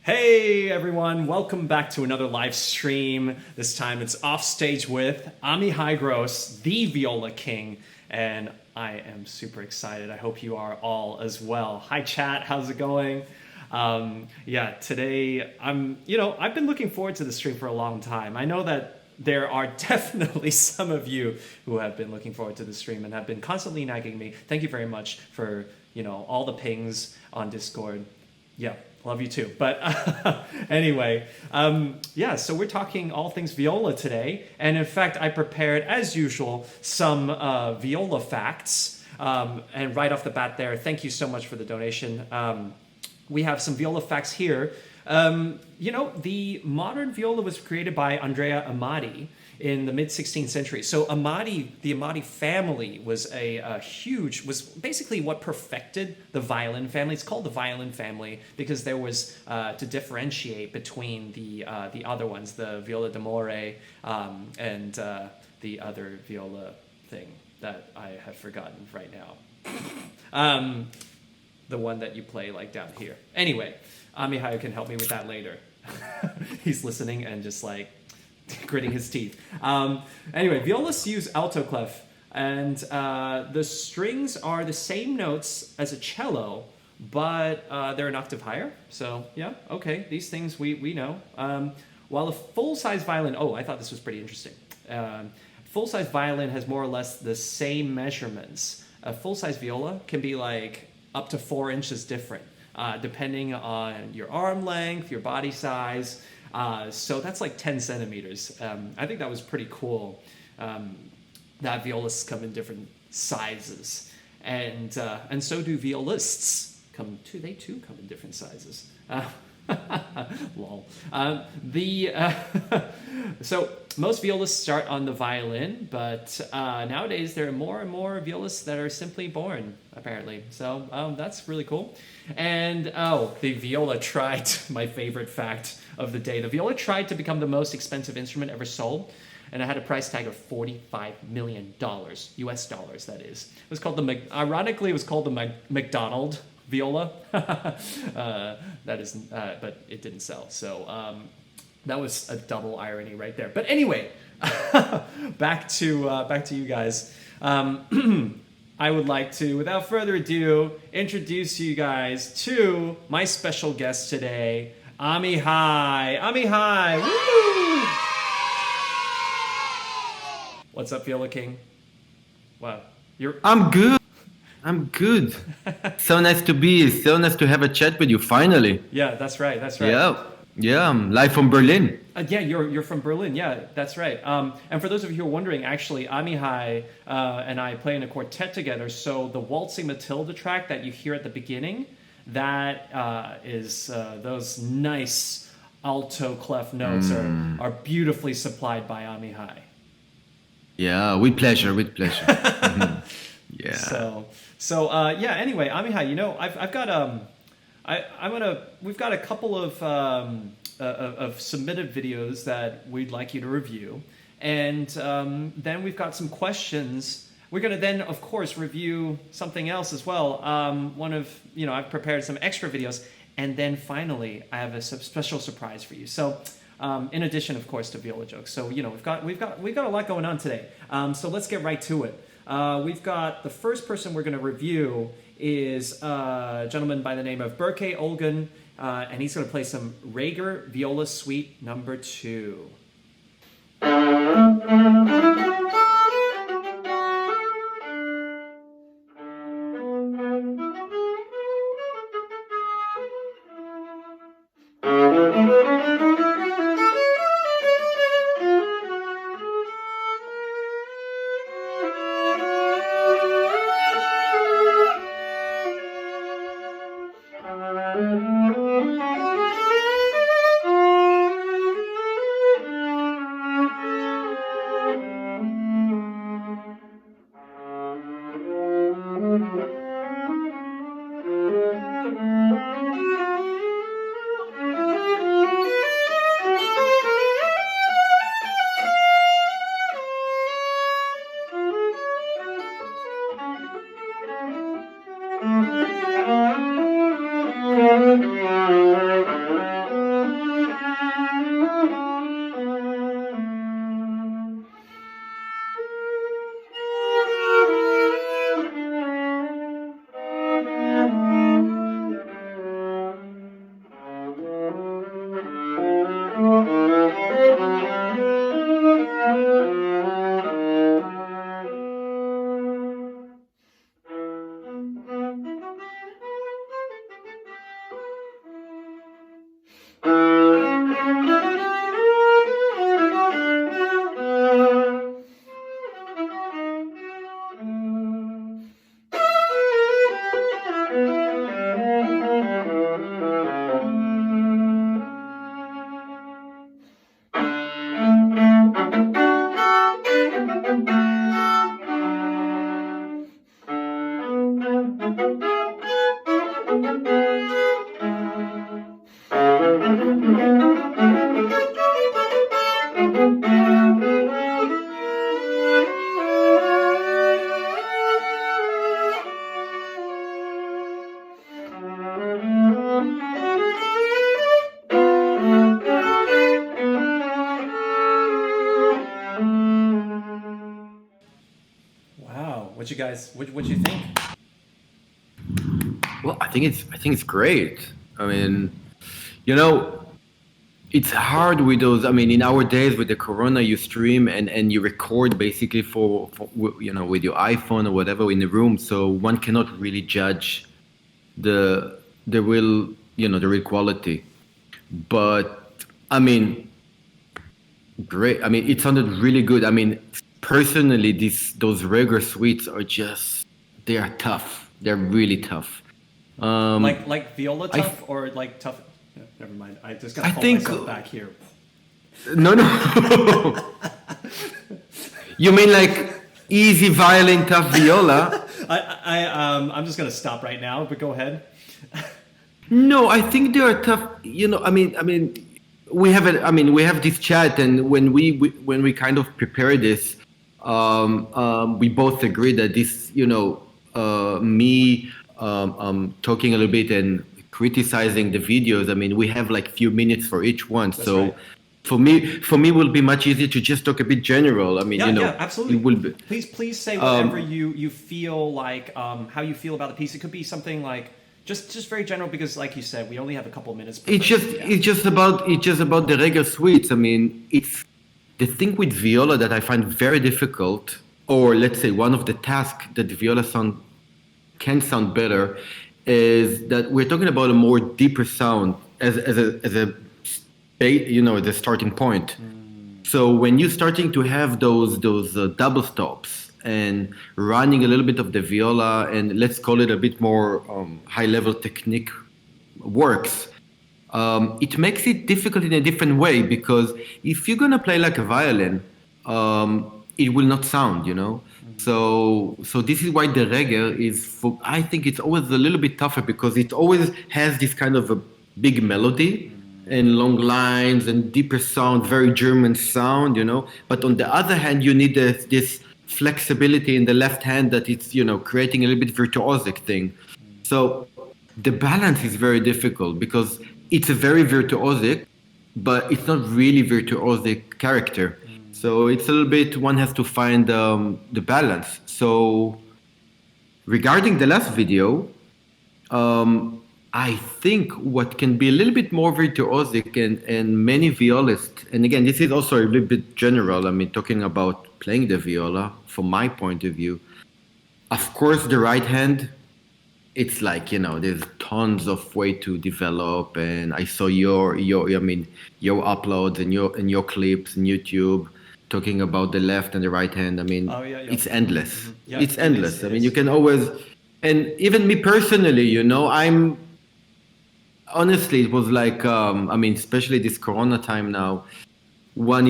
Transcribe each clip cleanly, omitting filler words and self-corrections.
Hey everyone, welcome back to another live stream. This time it's Offstage with Amihai Grosz, the Viola King, and I am super excited. I hope you are all as well. Hi chat, how's it going? Today I've been looking forward to the stream for a long time. I know that there are definitely some of you who have been looking forward to the stream and have been constantly nagging me. Thank you very much for, all the pings on Discord. Yeah. Love you too. But anyway, so we're talking all things viola today. And in fact, I prepared, as usual, some viola facts. And right off the bat there, thank you so much for the donation. We have some viola facts here. The modern viola was created by Andrea Amati in the mid-16th century. So the Amati family was was basically what perfected the violin family. It's called the violin family because there was to differentiate between the other ones, the viola d'amore and the other viola thing that I have forgotten right now. The one that you play like down here. Anyway, Amihai can help me with that later. He's listening and just like gritting his teeth. Anyway, violists use alto clef, and the strings are the same notes as a cello, but they're an octave higher. So yeah, okay, these things we know. While a full-size violin, I thought this was pretty interesting. Full-size violin has more or less the same measurements. A full-size viola can be like up to 4 inches different, depending on your arm length, your body size. So that's like 10 centimeters. I think that was pretty cool that violists come in different sizes. And so do violists. They too come in different sizes. Lol. So most violists start on the violin, but nowadays there are more and more violists that are simply born, apparently. So that's really cool. And the viola tried, my favorite fact of the day, the viola tried to become the most expensive instrument ever sold, and it had a price tag of $45 million, US dollars, that is. It was called ironically, it was called the McDonald viola. But it didn't sell. So that was a double irony right there. But anyway, back to you guys. I would like to, without further ado, introduce you guys to my special guest today, Amihai. Amihai, woo! What's up, Viola King? Wow, I'm good. So nice to be here. So nice to have a chat with you finally. Yeah, that's right. Yeah, I'm live from Berlin. You're from Berlin. Yeah, that's right. And for those of you who are wondering, actually, Amihai and I play in a quartet together. So the Waltzing Matilda track that you hear at the beginning, that is those nice alto clef notes are beautifully supplied by Amihai. Yeah, with pleasure. Mhm. Yeah. Anyway, Amihai, I've got we've got a couple of submitted videos that we'd like you to review, and then we've got some questions. We're going to then, of course, review something else as well. I've prepared some extra videos, and then finally, I have a special surprise for you. So, in addition, of course, to viola jokes. So, we've got a lot going on today. So let's get right to it. We've got the first person we're going to review is a gentleman by the name of Berke Olgun, and he's going to play some Rager Viola Suite number 2. Wow. What you think? Well, I think it's great. I mean, you know, it's hard with those. I mean, in our days with the Corona, you stream and you record basically for with your iPhone or whatever in the room, so one cannot really judge the the real the real quality. But I mean, great. I mean, it sounded really good. I mean, personally, those regular suites are just they are tough. They're really tough. Like Viola I tough or like tough? Never mind. I just I gotta pull think myself back here. no, no. You mean like easy violin, tough viola? I'm just gonna stop right now. But go ahead. No, I think they are tough. We have we have this chat, and when we kind of prepare this, we both agree that this, me talking a little bit and criticizing the videos. I mean, we have like few minutes for each one, That's so. right. For me, it will be much easier to just talk a bit general. I mean, Yeah, absolutely. it will be. Please say whatever you feel like, how you feel about the piece. It could be something like just very general because, like you said, we only have a couple of minutes. It's just Yeah. it's just about the regular suites. I mean, it's the thing with viola that I find very difficult, or let's say one of the tasks that the viola sound can sound better, is that we're talking about a more deeper sound as a starting point. So when you're starting to have those double stops and running a little bit of the viola and let's call it a bit more high level technique works, it makes it difficult in a different way because if you're gonna play like a violin, it will not sound. So this is why the reggae is. I think it's always a little bit tougher because it always has this kind of a big melody and long lines and deeper sound, very German sound. But on the other hand, you need this flexibility in the left hand that it's creating a little bit virtuosic thing. So the balance is very difficult because it's a very virtuosic, but it's not really virtuosic character. So it's a little bit one has to find the balance. So regarding the last video, I think what can be a little bit more virtuosic and many violists, and again, this is also a little bit general. I mean, talking about playing the viola from my point of view. Of course, the right hand, it's like, there's tons of way to develop. And I saw your uploads and your clips on YouTube talking about the left and the right hand. I mean, Oh yeah. it's endless. Mhm. Yeah, It's endless. I mean, is. you can always, and even me personally, I'm honestly, it was like, especially this Corona time now, one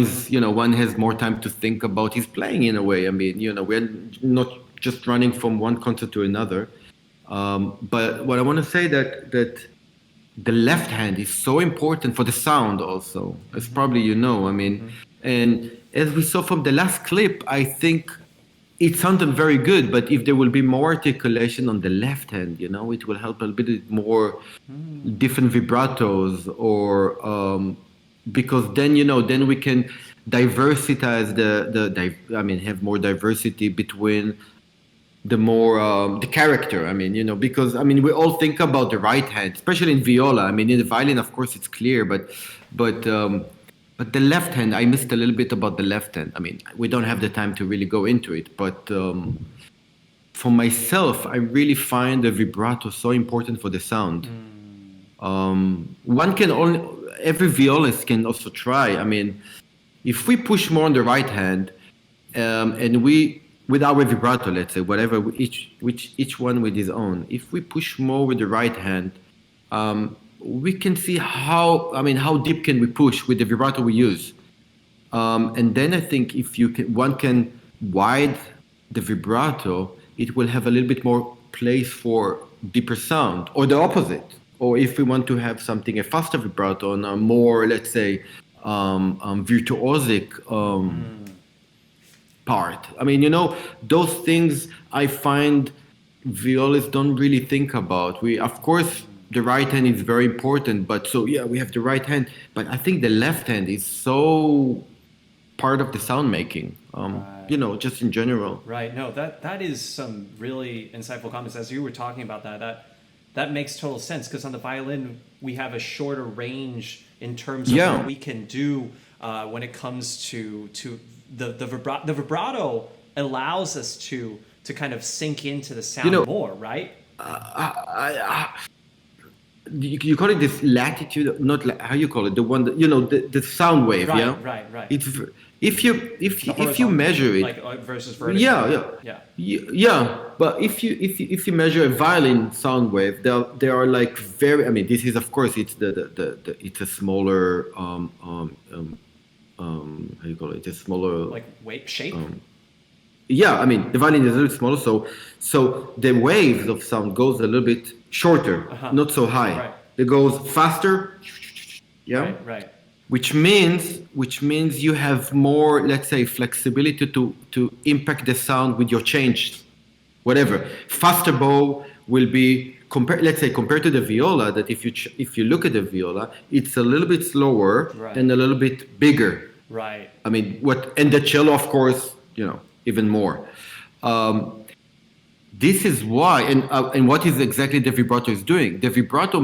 has more time to think about his playing in a way. I mean, we're not just running from one concert to another. But what I want to say that the left hand is so important for the sound also, as probably I mean, and as we saw from the last clip, I think it sounded very good, but if there will be more articulation on the left hand, it will help a bit more different vibratos or because then we can diversitize have more diversity between the more the character. I mean, because we all think about the right hand, especially in viola. I mean, in the violin, of course, it's clear, but the left hand, I missed a little bit about the left hand. I mean, we don't have the time to really go into it, but for myself, I really find the vibrato so important for the sound. Every violist can also try. I mean, if we push more on the right hand, and with our vibrato, let's say, whatever, each one with his own. If we push more with the right hand, we can see how deep can we push with the vibrato we use. And then I think if one can wide the vibrato, it will have a little bit more place for deeper sound, or the opposite. Or if we want to have a faster vibrato and a more, let's say, virtuosic part. I mean, those things I find violists don't really think about. Of course, the right hand is very important, but so yeah, we have the right hand, but I think the left hand is so part of the sound making. Just in general. Right. No, that is some really insightful comments. As you were talking about that makes total sense, because on the violin we have a shorter range in terms of what we can do when it comes to the vibrato. The vibrato allows us to kind of sink into the sound more, right? You call it this latitude, not how you call it, the one that, the sound wave, right. It's if you measure it, like versus vertical. But if you measure a violin sound wave, there are like very. I mean, this is, of course, it's it's a smaller how you call it? It's a smaller like weight shape. I mean, the violin is a little smaller, so the waves of sound goes a little bit shorter, not so high. Right. It goes faster. Right. Which means you have more, let's say, flexibility to impact the sound with your change, whatever. Faster bow will be compared to the viola. That if you look at the viola, it's a little bit slower and a little bit bigger. Right. I mean, and the cello, of course, even more. This is why, and what is exactly the vibrato is doing? The vibrato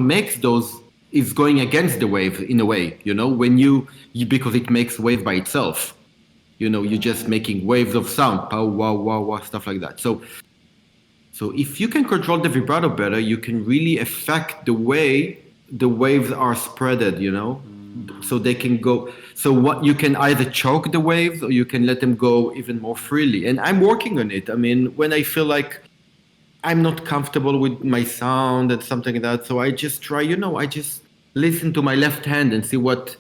is going against the wave in a way, when you because it makes wave by itself. You're just making waves of sound, pow, wow, wow, wow, stuff like that. So if you can control the vibrato better, you can really affect the way the waves are spreaded, so they can go. So what you can either choke the waves or you can let them go even more freely. And I'm working on it. I mean, when I feel like I'm not comfortable with my sound and something like that, so I just try, I just listen to my left hand and see what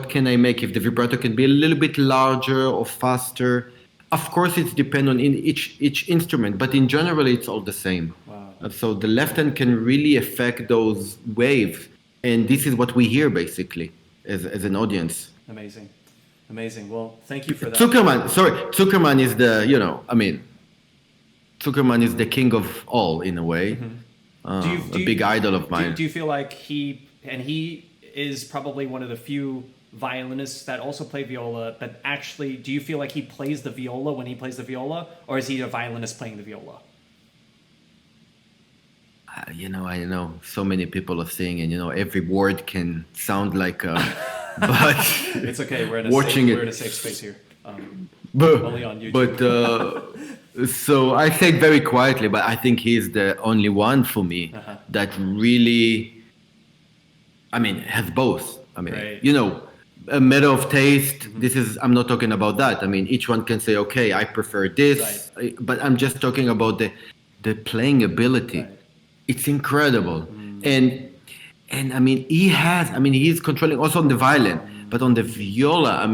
can I make, if the vibrato can be a little bit larger or faster. Of course, it's dependent on each instrument, but in general, it's all the same. Wow. So the left hand can really affect those waves, and this is what we hear basically as an audience. Amazing. Well, thank you for that. Zuckerman is Zuckerman is the king of all, in a way. Mm-hmm. A big idol of mine. Do you feel like he is probably one of the few violinists that also play viola, but actually, do you feel like he plays the viola when he plays the viola, or is he a violinist playing the viola? I know so many people are saying, and every word can sound like but it's okay. We're in a safe space here. Only on YouTube. But so I say it very quietly, but I think he's the only one for me that really, has both. A matter of taste. Mm-hmm. I'm not talking about that. Each one can say, okay, I prefer this, but I'm just talking about the playing ability. Right. It's incredible. Mm. And he's controlling also on the violin, but on the viola,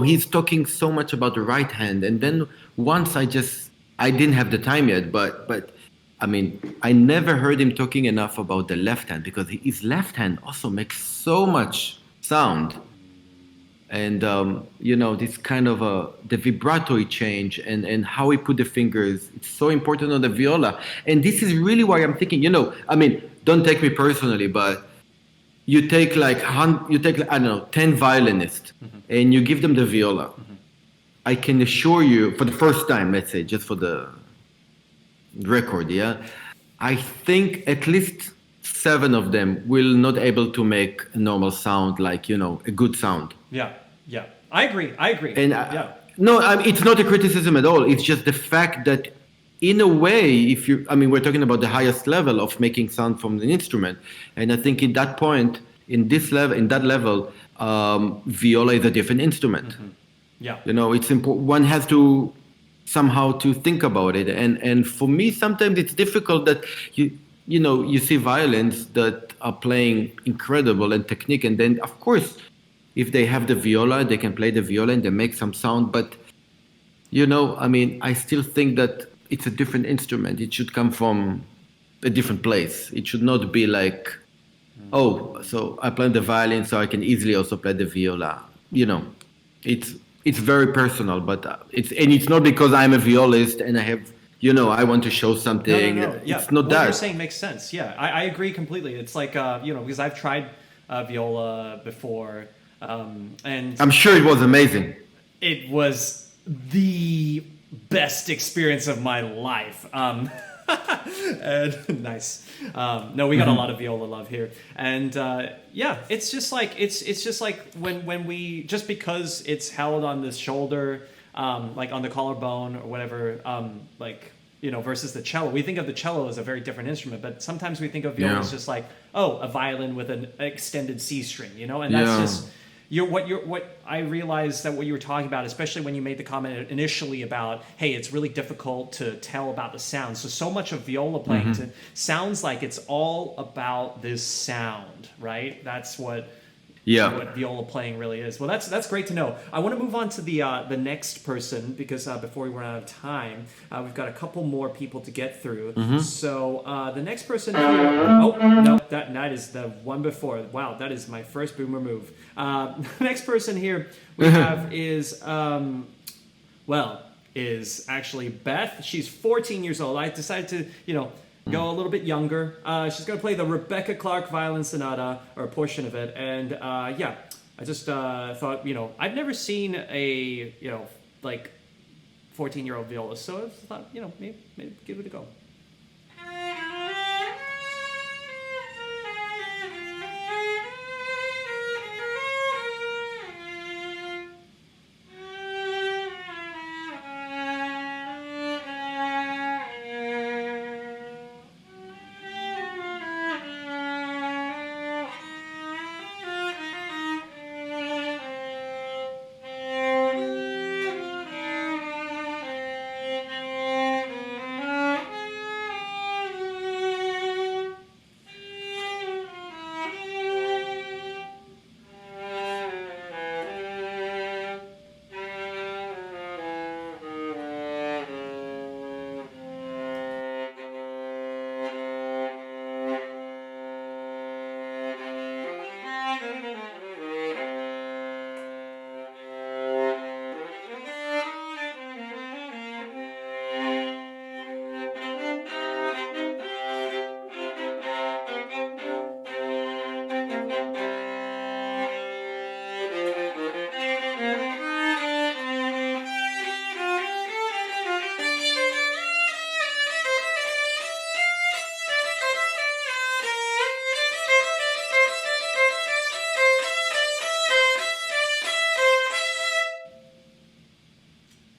he's talking so much about the right hand. And then once I didn't have the time yet, but I never heard him talking enough about the left hand, because his left hand also makes so much sound. And, this kind of the vibrato he changed and how he put the fingers, it's so important on the viola. And this is really why I'm thinking, don't take me personally, but you take I don't know, 10 violinists, and you give them the viola. Mm-hmm. I can assure you, for the first time, let's say, just for the record, I think at least 7 of them will not able to make a normal sound, like, a good sound. Yeah. I agree. And no, it's not a criticism at all. It's just the fact that, in a way, we're talking about the highest level of making sound from an instrument, and I think in that point, in that level, viola is a different instrument. Mm-hmm. Yeah. It's important. One has to somehow to think about it, and for me, sometimes it's difficult that you see violins that are playing incredible and technique, and then of course, if they have the viola, they can play the viola and they make some sound. But I still think that it's a different instrument. It should come from a different place. It should not be like, so I play the violin, so I can easily also play the viola. It's very personal, but it's not because I'm a violist and I have, I want to show something. No. Yeah. It's not what that. What you're saying makes sense. Yeah, I agree completely. It's like, because I've tried viola before, and I'm sure it was amazing. it was the best experience of my life. And, nice. No, we got a lot of viola love here, and yeah, it's just like when we, just because it's held on the shoulder, like on the collarbone or whatever, like, you know, versus the cello. We think of the cello as a very different instrument, but sometimes we think of viola as just like, oh, a violin with an extended C string, you know, and that's just. What I realized that what you were talking about, especially when you made the comment initially about, hey, it's really difficult to tell about the sound. So much of viola playing sounds like it's all about this sound, right? That's what viola playing really is. Well, that's great to know. I want to move on to the next person, because before we run out of time, we've got a couple more people to get through. So the next person here, oh no, that is the one before. Wow, that is my first boomer move. The next person here we have is is actually Beth. She's 14 years old. I decided to, go a little bit younger. She's going to play the Rebecca Clark Violin Sonata, or a portion of it. And I just thought, I've never seen a, like 14-year-old viola. So I thought, maybe give it a go.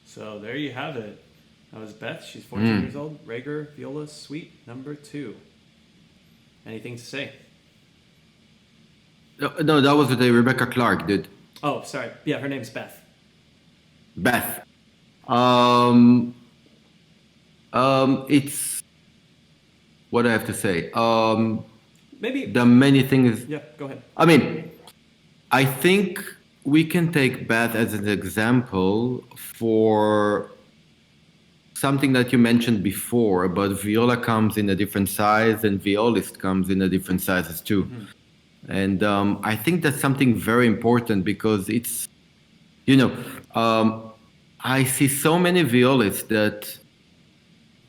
So there you have it. That was Beth. She's 14 years old. Reger Viola Suite number 2. Anything to say? No, that was the Rebecca Clark, dude. Oh, sorry. Yeah, her name's Beth. Beth. It's what do I have to say? Maybe there are many things. Yeah, go ahead. I mean, I think we can take Beth as an example for something that you mentioned before, but viola comes in a different size and violist comes in a different sizes too. And I think that's something very important, because it's, I see so many violists that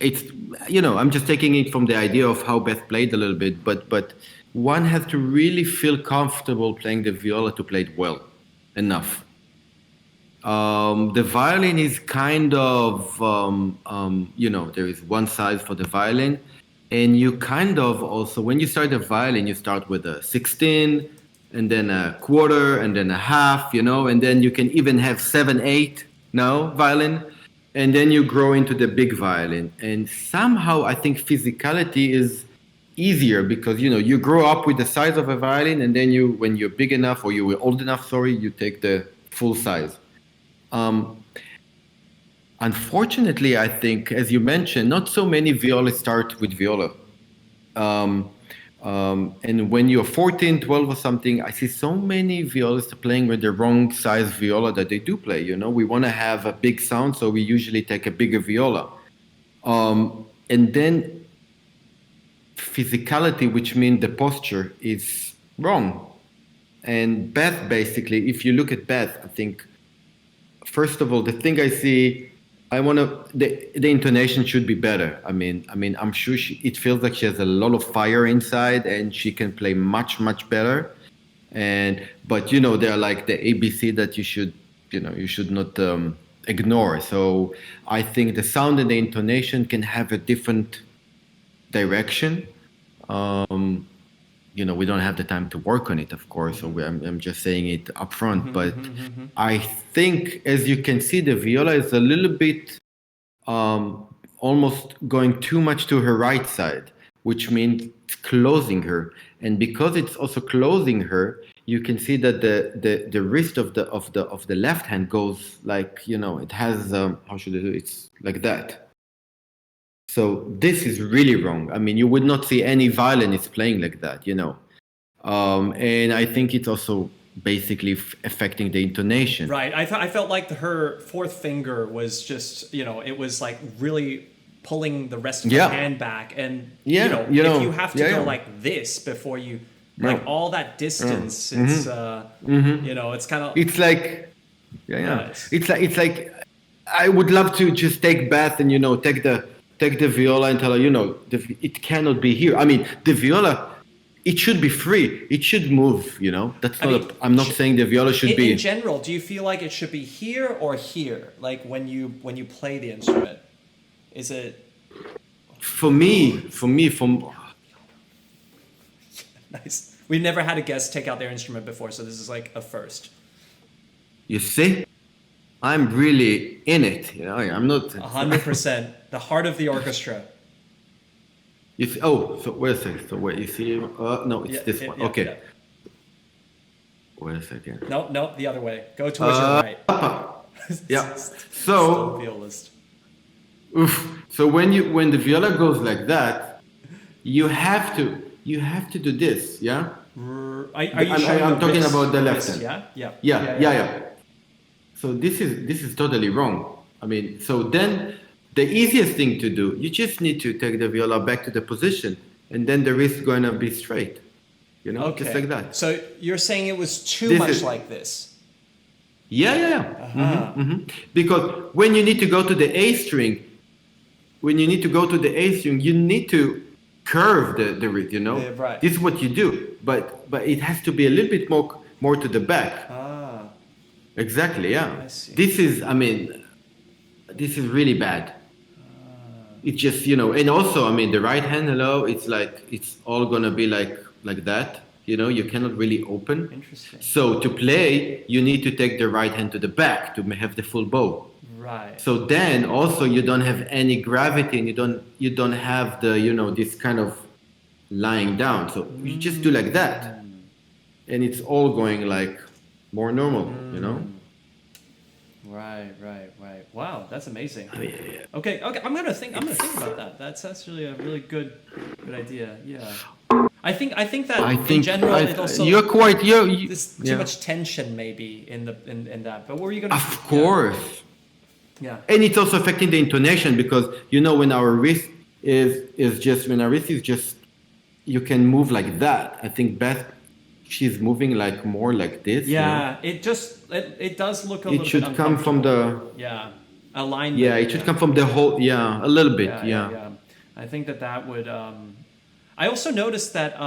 it's, I'm just taking it from the idea of how Beth played a little bit, but one has to really feel comfortable playing the viola to play it well enough. The violin is kind of, there is one size for the violin, and you kind of also, when you start the violin, you start with a 16, and then a quarter, and then a half, and then you can even have 7/8 violin, and then you grow into the big violin. And somehow I think physicality is easier, because you grow up with the size of a violin, and then when you're big enough, or you were old enough, you take the full size. Unfortunately, I think, as you mentioned, not so many violists start with viola. And when you're 14, 12 or something, I see so many violists playing with the wrong size viola that they do play. We want to have a big sound, so we usually take a bigger viola. And then physicality, which means the posture, is wrong. And Beth, basically, if you look at Beth, I think, first of all, the thing I see, the intonation should be better. I mean, I'm sure it feels like she has a lot of fire inside, and she can play much, much better. But they're like the ABC that you should you should not ignore. So I think the sound and the intonation can have a different direction. We don't have the time to work on it, of course, so I'm just saying it up front. But I think, as you can see, the viola is a little bit almost going too much to her right side, which means it's closing her. And because it's also closing her, you can see that the wrist of the left hand goes like, it has how should I do it? It's like that. So this is really wrong. I mean, you would not see any violinist playing like that, and I think it's also basically affecting the intonation. Right. I felt like her fourth finger was just, it was like really pulling the rest of the hand back. And, if you have to go like this before you, like all that distance, it's, it's kind of... It's like, it's like, I would love to just take Beth and, take the viola and tell her, it cannot be here. I mean, the viola... It should be free. It should move, That's not. I'm not saying the viola should be. In general, do you feel like it should be here or here? Like when you play the instrument, is it? For me. Nice. We've never had a guest take out their instrument before, so this is like a first. You see, I'm really in it. I'm not. 100%. The heart of the orchestra. So wait a second. So wait, you see? No, it's this one. Okay. Yeah. Wait a second. No, the other way. Go towards your right. Yeah. So. Violist. So when the viola goes like that, you have to do this. Yeah. Are you showing I'm talking wrist, about the left hand. Yeah. So this is totally wrong. I mean, so then. The easiest thing to do, you just need to take the viola back to the position, and then the wrist is going to be straight, just like that. So you're saying it was too much like this? Yeah. Because when you need to go to the A string, you need to curve the wrist, Yeah, right. This is what you do, but it has to be a little bit more to the back. Exactly, yeah. I see. This is really bad. It's just, and also, I mean, the right hand, it's like, it's all going to be like that. You cannot really open. Interesting. So to play, you need to take the right hand to the back to have the full bow. Right. So then also you don't have any gravity and you don't have the, this kind of lying down. So you just do like that. And it's all going like more normal, Right. Wow, that's amazing. Okay. I'm gonna think about that. That's actually a really good idea. Yeah. I think that in general it also there's too much tension maybe in that. But what were you gonna? Of course. Yeah. And it's also affecting the intonation because when our wrist is just you can move like that. I think Beth, she's moving like more like this. Yeah, it does look a little bit. It should come from the alignment. Yeah, it should come from the whole. Yeah, a little bit. Yeah. I think that would. I also noticed that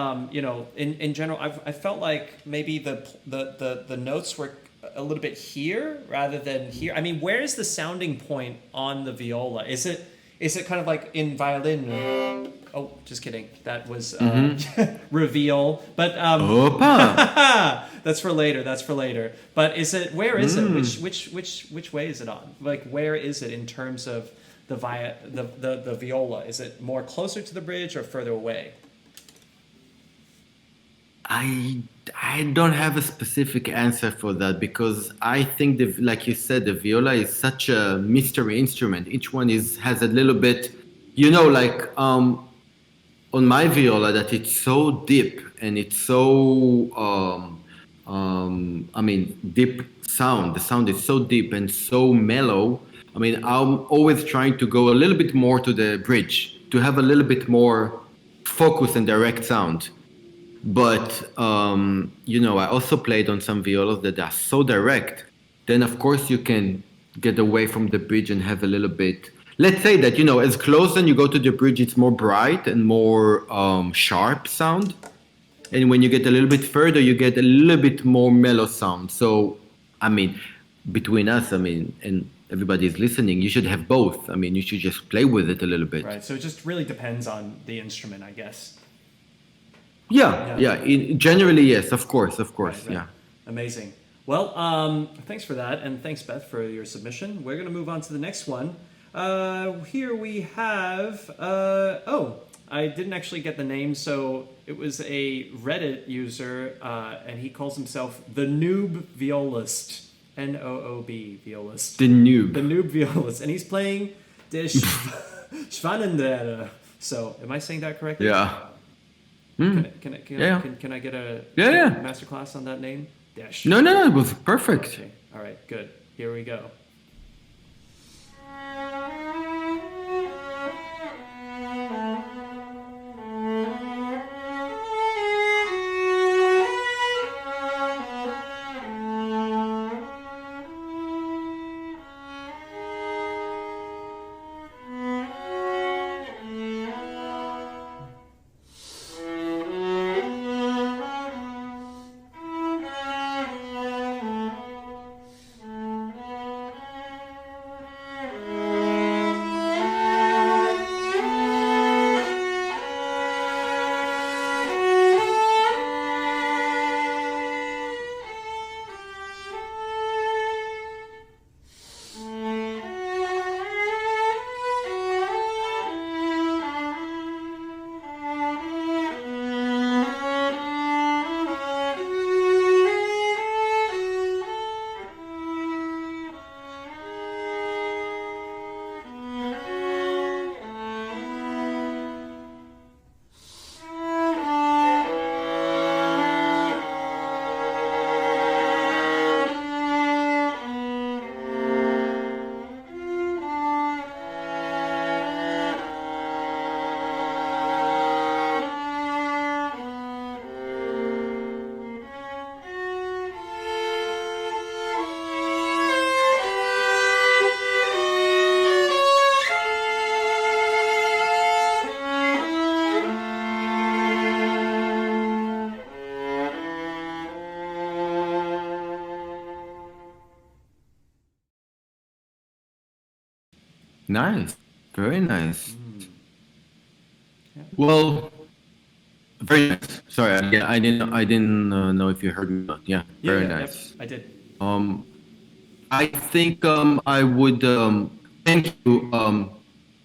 in general, I felt like maybe the notes were a little bit here rather than here. I mean, where is the sounding point on the viola? Is it kind of like in violin? Oh, just kidding. That was reveal. But that's for later. But where is it? Which way is it on? Like where is it in terms of the viola? Is it more closer to the bridge or further away? I don't have a specific answer for that because I think like you said, the viola is such a mystery instrument. Each one has a little bit, on my viola that it's so deep and it's so deep sound. The sound is so deep and so mellow. I mean, I'm always trying to go a little bit more to the bridge to have a little bit more focus and direct sound. But I also played on some violas that are so direct. Then of course you can get away from the bridge and have a little bit. Let's say that, as closer you go to the bridge, it's more bright and more sharp sound. And when you get a little bit further, you get a little bit more mellow sound. So, I mean, between us, I mean, and everybody's listening, you should have both. I mean, you should just play with it a little bit. Right. So it just really depends on the instrument, I guess. Yeah. Generally, yes, of course, Right. yeah. Amazing. Well, thanks for that, and thanks, Beth, for your submission. We're going to move on to the next one. Here we have. I didn't actually get the name, so it was a Reddit user, and he calls himself the Noob Violist. Noob Violist. The noob. The Noob Violist, and he's playing the Schwanendere. So, am I saying that correctly? Yeah. Can I get a masterclass on that name? Dash. No, it was perfect. Okay. All right, good. Here we go. Nice. Very nice. Well, very nice. Sorry, I didn't know if you heard me or not. Yeah, very nice. Yep, I did. I think I would thank you.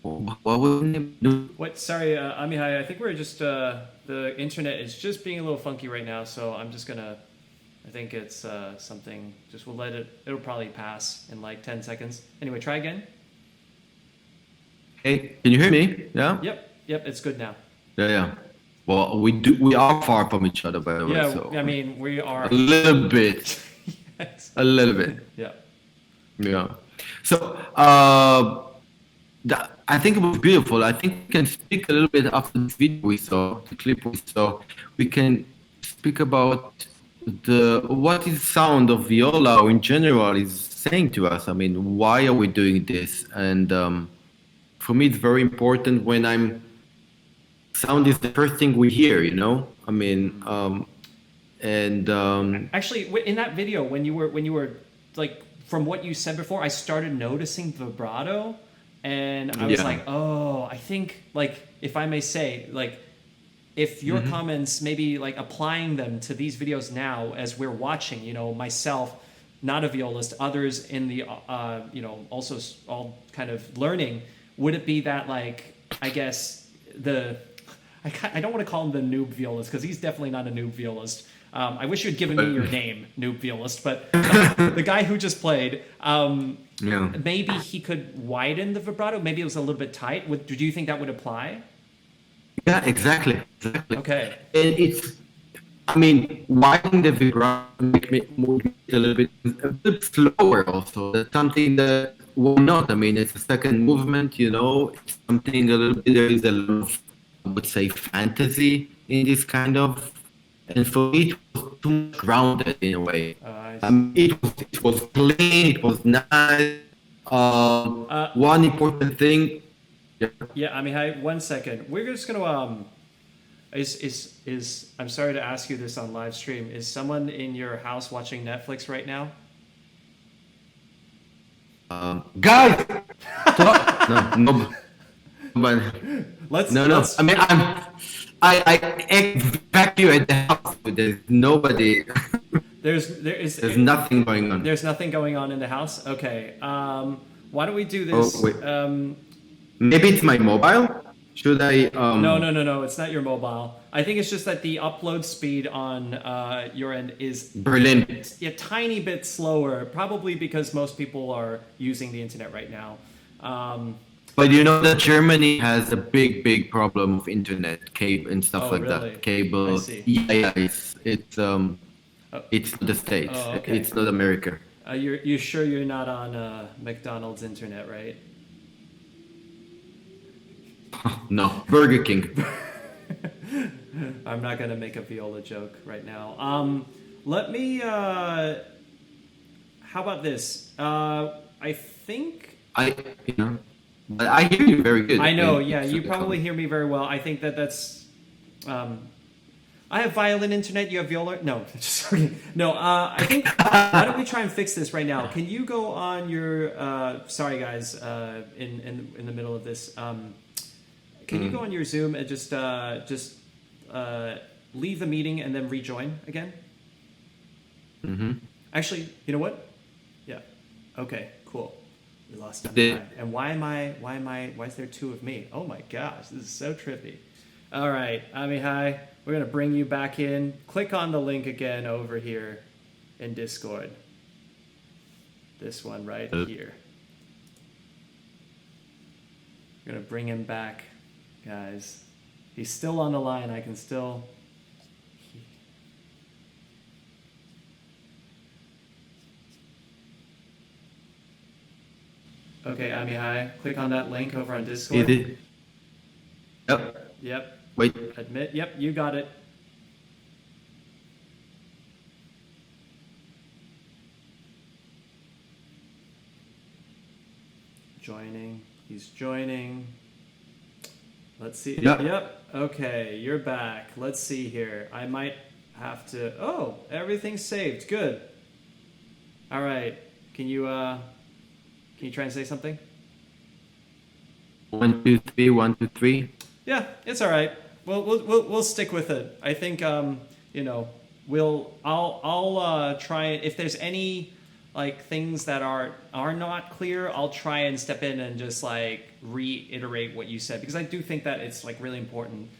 What was the name? What? Sorry, Amihai. I think we're just the internet is just being a little funky right now, so I'm just gonna. I think it's something. Just we'll let it. It'll probably pass in like 10 seconds. Anyway, try again. Hey, can you hear me? Yeah. Yep. It's good now. Yeah. Well, we are far from each other, by the way. Yeah. So I mean, we are a little bit. Yes. A little bit. Yeah. So, I think it was beautiful. I think we can speak a little bit after the video we saw, the clip we saw. We can speak about what is sound of viola or in general is saying to us. I mean, why are we doing this? And for me, it's very important when sound is the first thing we hear, you know? I mean, actually, in that video, when you were like, from what you said before, I started noticing vibrato, and I was like, oh, I think, like, if I may say, like, if your comments, maybe like applying them to these videos now as we're watching, you know, myself, not a violist, others in the, you know, also all kind of learning, would it be that, like, I guess I don't want to call him the noob violist, because he's definitely not a noob violist. I wish you had given me your name, noob violist, but the guy who just played, maybe he could widen the vibrato. Maybe it was a little bit tight. Do you think that would apply? Yeah, exactly. Okay. And I mean, widening the vibrato make me move a little bit slower also. That's something that, why not? I mean, it's a second movement, you know, it's something a little bit, there is a lot of, I would say, fantasy in this kind of, and for me, it was too much grounded in a way. It was clean, it was nice. One important thing. Yeah, Amihai, 1 second. We're just gonna I'm sorry to ask you this on live stream. Is someone in your house watching Netflix right now? Guys, stop! No, but Let's no. let's I mean, I evacuate the house. There's nobody. There's nothing going on. There's nothing going on in the house. Okay. Why don't we do Oh, this? wait. Maybe it's my mobile. Should I? No. It's not your mobile. I think it's just that the upload speed on your end is Berlin. a tiny bit slower, probably because most people are using the internet right now. But you know that Germany has a big problem of internet cable and stuff like really? that. Cable. I see. Yeah. It's the States. Oh, okay. It's not America. You're sure you're not on McDonald's internet, right? No, Burger King. I'm not gonna make a Viola joke right now. Let me. How about this? I think. But I hear you very good. I know. Yeah, you probably hear me very well. I think that's. I have violin internet. You have viola. No, just kidding. No. I think. Why don't we try and fix this right now? Can you go on your? Sorry, guys. In the middle of this. Can you go on your Zoom and just leave the meeting and then rejoin again? Mm-hmm. Actually, you know what? Yeah. Okay. Cool. We lost time. And why is there two of me? Oh my gosh, this is so trippy. All right, Amihai, we're gonna bring you back in. Click on the link again over here in Discord. This one right here. We're gonna bring him back. Guys, he's still on the line. I can still. Okay, Amihai, click on that link over on Discord. Yep. Yep. Wait. Admit. Yep, you got it. Joining. He's joining. Let's see. Yep. Okay, you're back. Let's see here. I might have to. Oh, everything's saved. Good. All right. Can you try and say something? 1, 2, 3. 1, 2, 3. Yeah, it's all right. We'll stick with it. I think I'll try, if there's any like things that are not clear, I'll try and step in and just like reiterate what you said, because I do think that it's like really important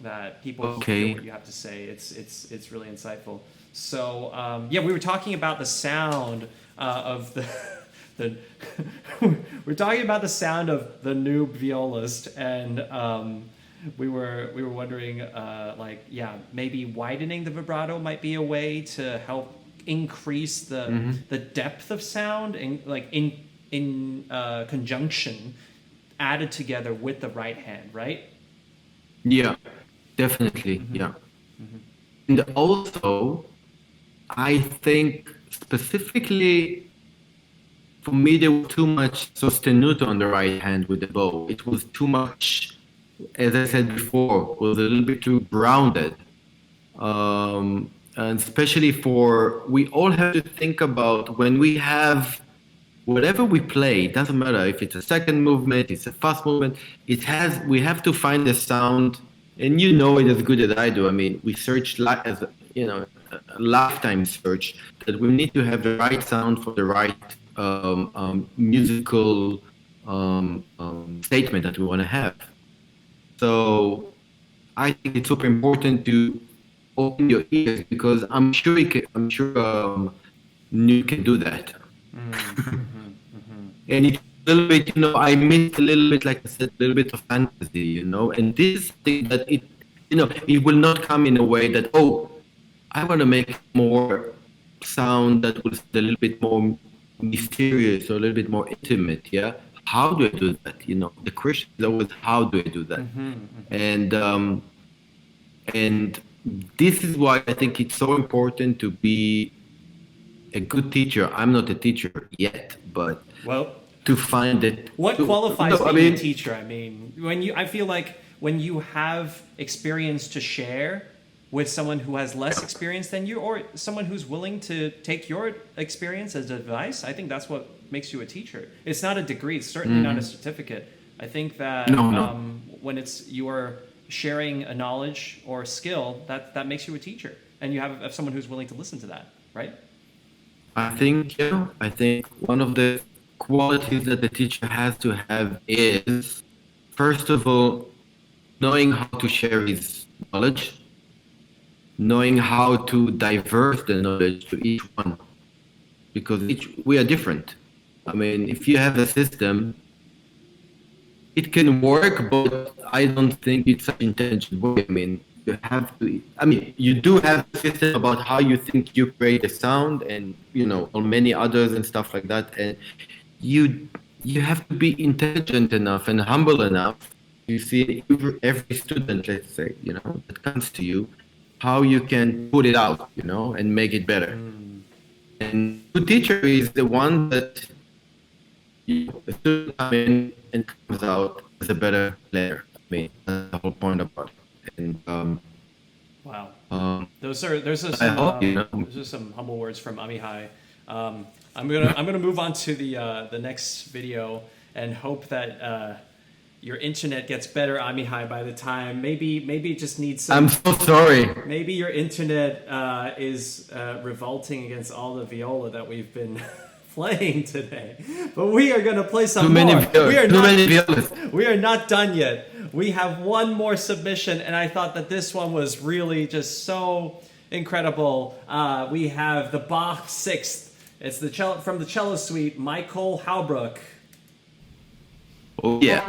that people hear what you have to say. It's really insightful. So we were talking about the sound of the we're talking about the sound of the noob violist, and we were wondering maybe widening the vibrato might be a way to help increase the depth of sound, and like in conjunction, added together with the right hand, right? Yeah, definitely. Yeah. And also, I think specifically for me, there was too much sostenuto on the right hand with the bow. It was too much, as I said before, was a little bit too grounded. And especially we all have to think about when we have whatever we play, it doesn't matter if it's a second movement, it's a fast movement, we have to find a sound, and you know it as good as I do. I mean, we search as a lifetime search, that we need to have the right sound for the right musical statement that we want to have. So I think it's super important to open your ears, because I'm sure you can do that. And it's a little bit, I missed a little bit, like I said, a little bit of fantasy, and this thing that it will not come in a way that, I want to make more sound that was a little bit more mysterious or a little bit more intimate. Yeah, how do I do that? The question is always, how do I do that? And this is why I think it's so important to be a good teacher. I'm not a teacher yet, but to find it. What qualifies being a teacher? I mean, I feel like when you have experience to share with someone who has less experience than you, or someone who's willing to take your experience as advice, I think that's what makes you a teacher. It's not a degree. It's certainly not a certificate. I think that when it's you are sharing a knowledge or a skill, that makes you a teacher, and you have someone who's willing to listen to that, right? I think one of the qualities that the teacher has to have is, first of all, knowing how to share his knowledge, knowing how to diverse the knowledge to each one, because we are different. I mean, if you have a system, it can work, but I don't think it's an intelligent way. I mean, you have to. I mean, you do have a system about how you think you create a sound, and or many others and stuff like that. And you have to be intelligent enough and humble enough. You see, every student, let's say, that comes to you, how you can put it out, and make it better. And the teacher is the one that the student comes in and comes out as a better player. I mean, that's the whole point about it. And wow, those are some humble words from Amihai. I'm gonna move on to the next video and hope that your internet gets better, Amihai, by the time. Maybe it just needs some... I'm so sorry. Maybe your internet is revolting against all the viola that we've been playing today. But we are going to play some more. We are not done yet. We have one more submission, and I thought that this one was really just so incredible. We have the Bach Sixth. It's the cello from the cello suite, Michael Haubruck. Oh, yeah.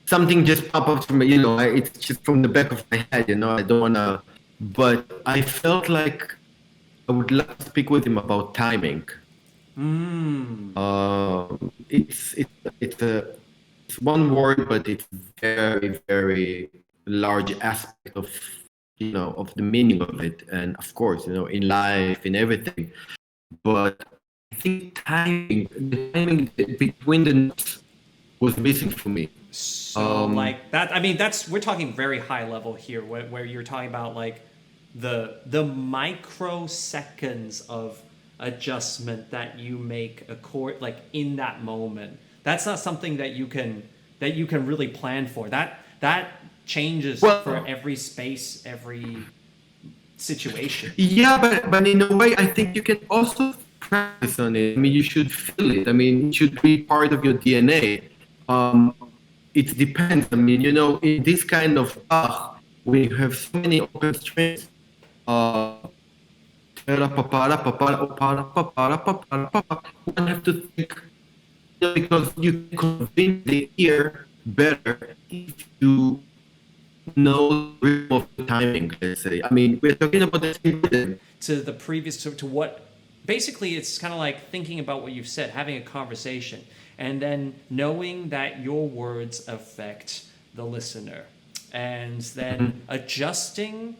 Something just popped up to me, it's just from the back of my head, I don't want to, but I felt like I would love to speak with him about timing. It's one word, but it's very, very large aspect of of the meaning of it, and of course, in life, in everything. But I think the timing between the notes was missing for me. So like that, I mean, we're talking very high level here, where you're talking about like the microseconds of adjustment that you make a chord like in that moment. That's not something that you can really plan for. That changes for every space, every situation. Yeah, but in a way, I think you can also practice on it. I mean, you should feel it. I mean, it should be part of your DNA. It depends. I mean, in this kind of Bach, we have so many open strings. One have to think, because you convince the ear better if you know the rhythm of the timing, let's say. I mean, we're talking about the same rhythm. To what, basically it's kind of like thinking about what you've said, having a conversation, and then knowing that your words affect the listener, and then adjusting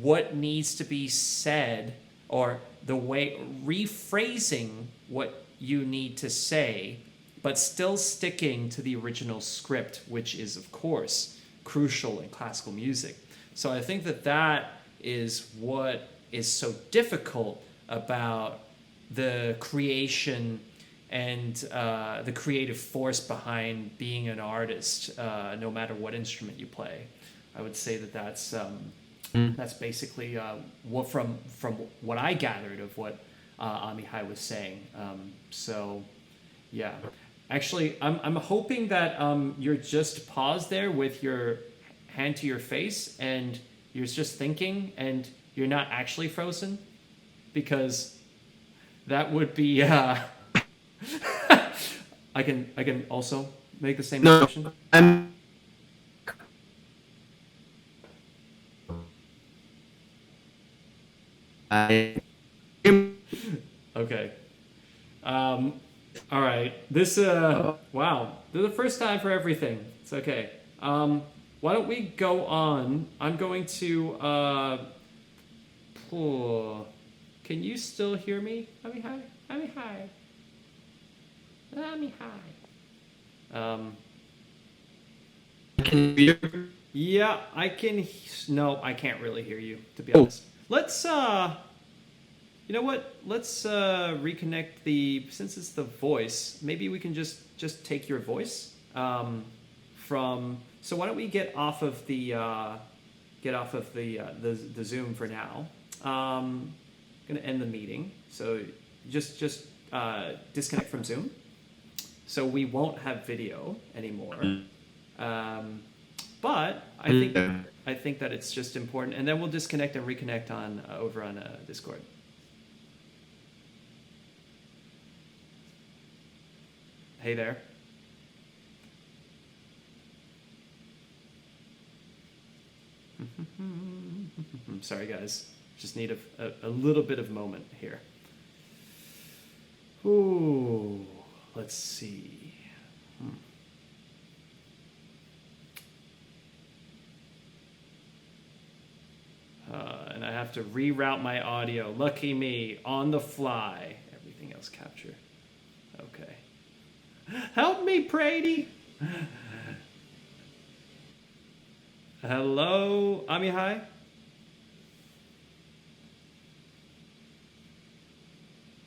what needs to be said, or the way, rephrasing what you need to say, but still sticking to the original script, which is, of course, crucial in classical music. So I think that is what is so difficult about the creation and the creative force behind being an artist, no matter what instrument you play. I would say that's basically what from what I gathered of what Amihai was saying. So, yeah. Actually, I'm hoping that you're just paused there with your hand to your face and you're just thinking and you're not actually frozen, because that would be. I can also make the same decision. Okay. All right. This wow. This is the first time for everything. It's okay. Why don't we go on? I'm going to Oh, can you still hear me? Amihai? Amihai? Amihai? Can you? Yeah, I can. No, I can't really hear you, to be Oh. honest. Let's, you know what? Let's reconnect since it's the voice, maybe we can just take your voice from, so why don't we get off of the Zoom for now. Gonna end the meeting. So just disconnect from Zoom. So we won't have video anymore. But I think that it's just important, and then we'll disconnect and reconnect over on Discord. Hey there. Sorry, guys. Just need a little bit of moment here. Ooh, let's see. And I have to reroute my audio. Lucky me, on the fly. Everything else capture. Okay. Help me, Brady. Hello, Amihai?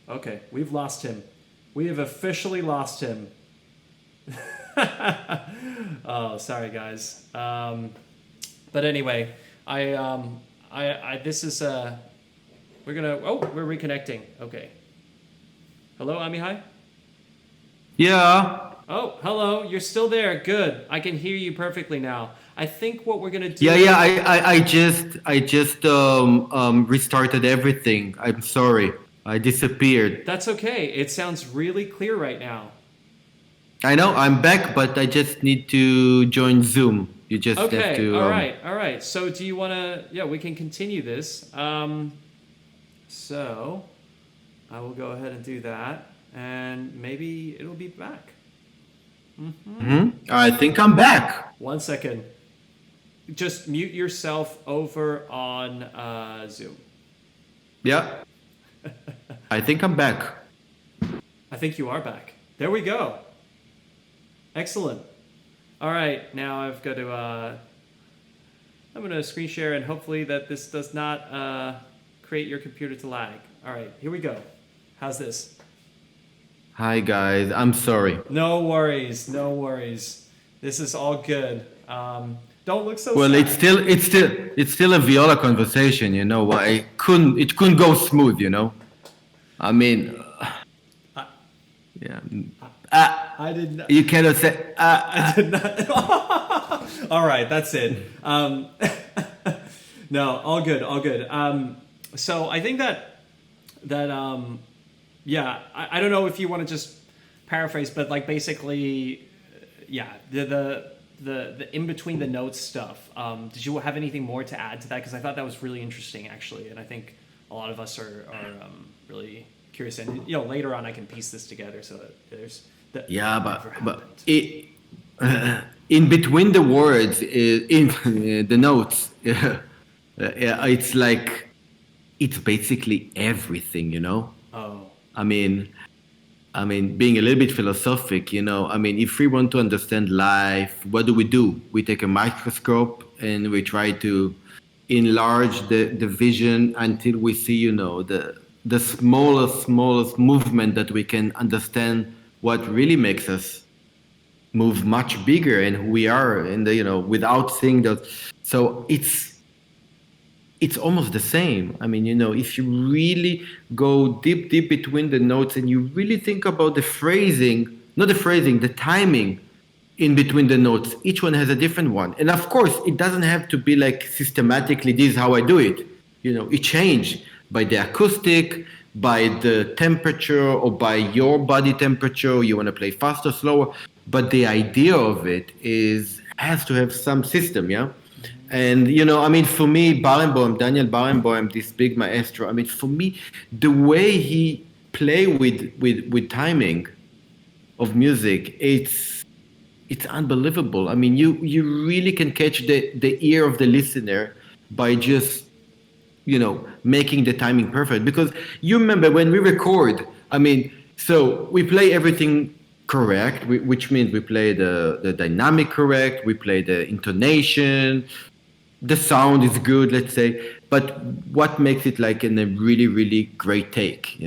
Okay, we've lost him. We have officially lost him. Oh, sorry, guys. But anyway, this is, we're reconnecting. Okay. Hello, Amihai? Yeah. Oh, hello. You're still there. Good. I can hear you perfectly now. I think what we're gonna do. Yeah. I just restarted everything. I'm sorry. I disappeared. That's okay. It sounds really clear right now. I know. I'm back, but I just need to join Zoom. You just have to. All right. So do you want to? Yeah, we can continue this. So I will go ahead and do that, and maybe it'll be back. I think I'm back. 1 second. Just mute yourself over on Zoom. Yeah. I think I'm back. I think you are back. There we go. Excellent. All right, now I've got to, I'm going to screen share, and hopefully that this does not create your computer to lag. All right, here we go. How's this? Hi guys, I'm sorry. No worries. This is all good. Don't look so Well, sad. it's still a Viola conversation, you know. It couldn't go smooth, you know. I mean, yeah. I did not. You cannot say. I did not. All right, that's it. No, all good. So I think that yeah, I don't know if you want to just paraphrase, but like basically, yeah, the in between the notes stuff. Did you have anything more to add to that? Because I thought that was really interesting, actually, and I think a lot of us are really curious. And later on, I can piece this together so that there's but in between the words, in the notes, it's like it's basically everything, you know. Oh. I mean, being a little bit philosophic, you know, I mean, if we want to understand life, what do? We take a microscope and we try to enlarge the vision until we see, you know, the smallest movement that we can understand what really makes us move much bigger and who we are, and without seeing that. So it's almost the same. I mean, if you really go deep between the notes and you really think about the timing in between the notes, each one has a different one. And of course, it doesn't have to be like systematically, this is how I do it. It changes by the acoustic, by the temperature, or by your body temperature. You want to play faster, slower. But the idea of it has to have some system, yeah? And, for me, Daniel Barenboim, this big maestro, for me, the way he play with timing of music, it's unbelievable. You really can catch the ear of the listener by just making the timing perfect. Because you remember when we record, so we play everything correct, which means we play the dynamic correct, we play the intonation, the sound is good, let's say. But what makes it like in a really, really great take,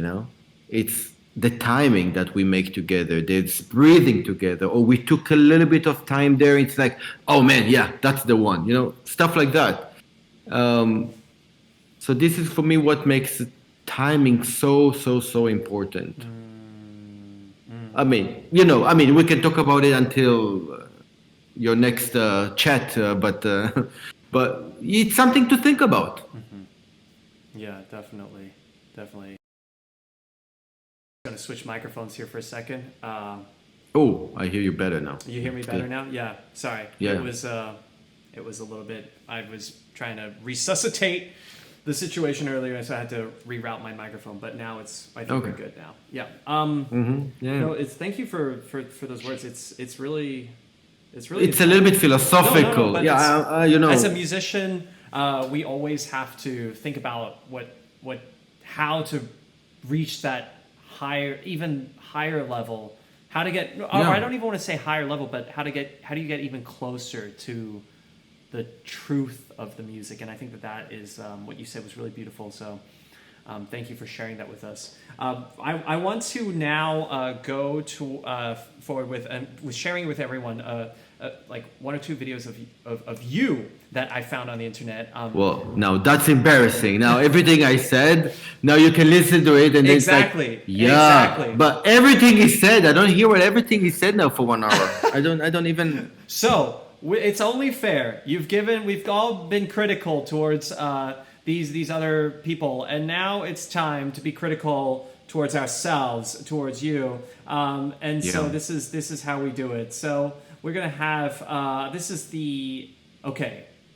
it's the timing that we make together, there's breathing together, or we took a little bit of time there. It's like, oh man, yeah, that's the one, stuff like that. So this is for me what makes timing so, so, so important. We can talk about it until your next chat, but it's something to think about. Yeah, definitely. I'm going to switch microphones here for a second. Oh, I hear you better now. You hear me better now? Yeah, sorry. Yeah. It was a little bit, I was trying to resuscitate the situation earlier, so I had to reroute my microphone, but now I think we're good now. Yeah. Yeah. Thank you for those words. It's really it's a little bit philosophical. No, as a musician, we always have to think about how to reach that even higher level, how to get, I don't even want to say higher level, but how do you get even closer to the truth of the music. And I think that is what you said was really beautiful. So thank you for sharing that with us. I want to now go to forward with sharing with everyone like one or two videos of you that I found on the internet. Well, now that's embarrassing. Now everything I said, now you can listen to it and exactly. It's like, yeah. Exactly. But everything he said, I don't hear what everything he said now for 1 hour. I don't even. So it's only fair. We've all been critical towards these other people, and now it's time to be critical towards ourselves, towards you. So this is how we do it. So we're gonna have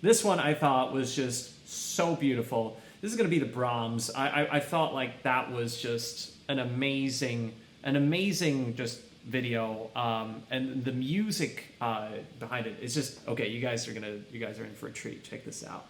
this one I thought was just so beautiful. This is gonna be the Brahms. I felt like that was just an amazing just video, and the music behind it is just okay. You guys are in for a treat. Check this out.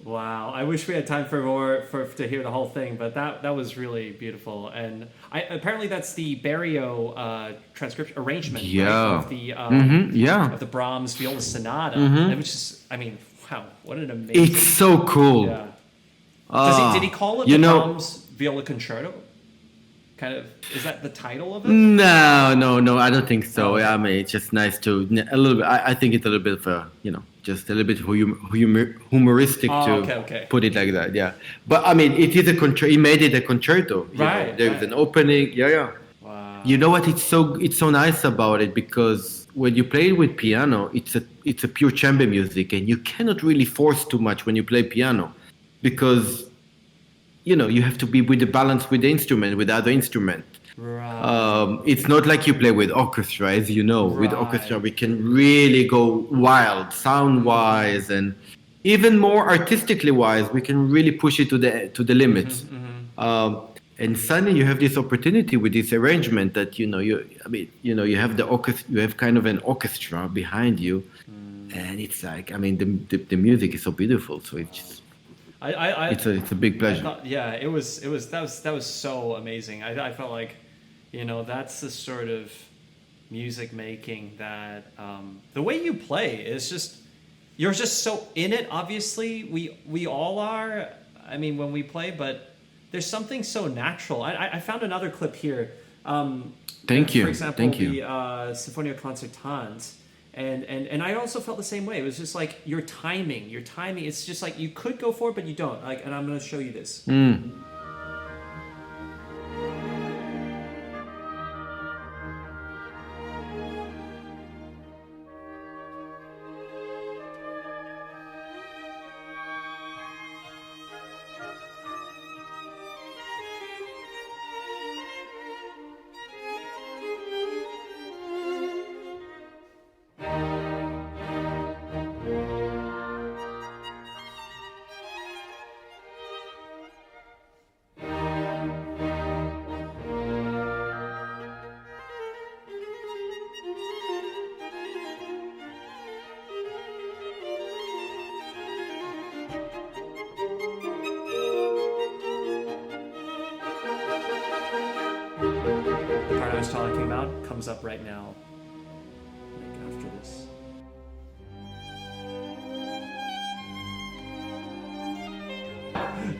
Wow, I wish we had time for more to hear the whole thing, but that was really beautiful, and apparently that's the Barrio transcription arrangement of the of the Brahms Viola Sonata. It was just, wow, what an amazing! It's so cool. Yeah. Did he call it the Brahms Viola Concerto? Kind of, is that the title of it? No, I don't think so. Yeah, it's just nice to a little bit. I think it's a little bit of a, just a little bit humoristic to put it like that. Yeah, but it is a concerto. He made it a concerto. Right. There's an opening. Yeah. Wow. You know what? It's so nice about it because when you play it with piano, it's a pure chamber music, and you cannot really force too much when you play piano, because you have to be with the balance with the instrument, with the other instrument. Right. It's not like you play with orchestra, as you know. With orchestra, Right. we can really go wild, sound-wise, and even more artistically wise. We can really push it to the limits. Um, and suddenly you have this opportunity with this arrangement that you have the orchestra, you have kind of an orchestra behind you, and it's like, the music is so beautiful. So it's a big I pleasure. thought, yeah, that was so amazing. I felt like, that's the sort of music making that the way you play is just, you're just so in it. Obviously, we all are. I mean, when we play, but there's something so natural. I found another clip here. Thank you. For example, Thank you. the Sinfonia Concertante. And I also felt the same way. It was just like your timing. It's just like you could go for it, but you don't. Like, and I'm going to show you this. The part I was talking about comes up right now. Like after this.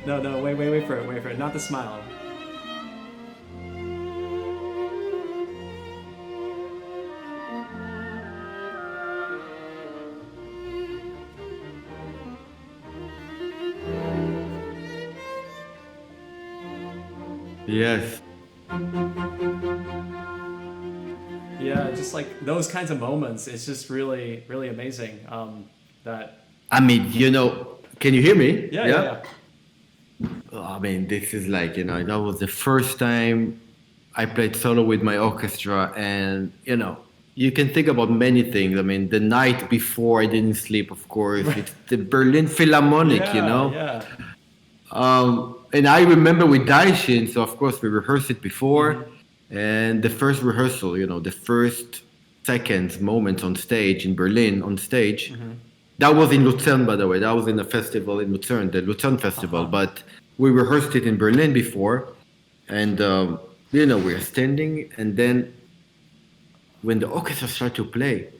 No, wait for it. Not the smile. Yes. Yeah, just like those kinds of moments. It's just really, really amazing. That. Can you hear me? Yeah. This is like, that was the first time I played solo with my orchestra, and, you can think about many things. The night before I didn't sleep, of course. It's the Berlin Philharmonic, Yeah. And I remember with Daishin, so of course we rehearsed it before, and the first rehearsal, the first seconds, moments on stage in Berlin, on stage, that was in Lucerne, by the way. That was in a festival in Lucerne, the Lucerne Festival. But we rehearsed it in Berlin before, and we were standing, and then when the orchestra started to play,